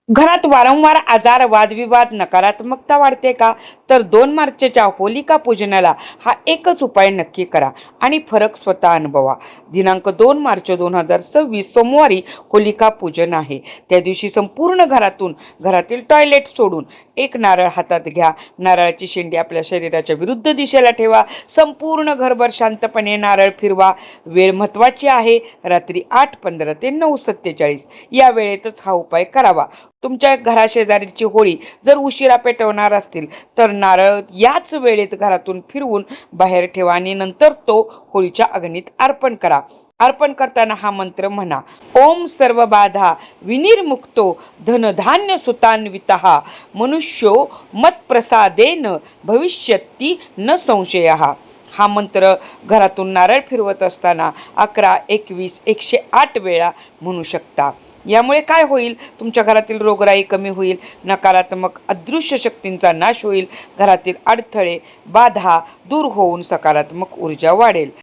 घरात वारंवार आजार, वादविवाद, नकारात्मकता वाढते का? तर 2 मार्चच्या होलिका पूजनाला हा एकच उपाय नक्की करा आणि फरक स्वतः अनुभवा. दिनांक 2 मार्च 2026 सोमवारी होलिका पूजन आहे. त्या दिवशी संपूर्ण घरातील टॉयलेट सोडून एक नारळ हातात घ्या. नारळाची शेंडी आपल्या शरीराच्या विरुद्ध दिशेला ठेवा. संपूर्ण घरभर शांतपणे नारळ फिरवा. वेळ महत्त्वाची आहे, रात्री 8:15 ते 9:47 या वेळेतच हा उपाय करावा. तुमच्या घराशेजारीची होळी जर उशिरा पेटवणार असतील तर नारळ याच वेळेत घरातून फिरवून बाहेर ठेवा आणि नंतर तो होळीच्या अग्नीत अर्पण करा. अर्पण करताना हा मंत्र म्हणा: ओम सर्व बाधा विनिर्मुक्तो धनधान्य सुतान्वितः मनुष्यो मत्प्रसादेन भविष्यती न संशयः. हा मंत्र घरातून नारळ फिरवत असताना 11, 21, 108 वेळा म्हणू शकता. यामुळे काय होईल? तुमच्या घरातील रोगराई कमी होईल, नकारात्मक अदृश्य शक्तींचा नाश होईल, घरातील अडथळे, बाधा दूर होऊन सकारात्मक ऊर्जा वाढेल.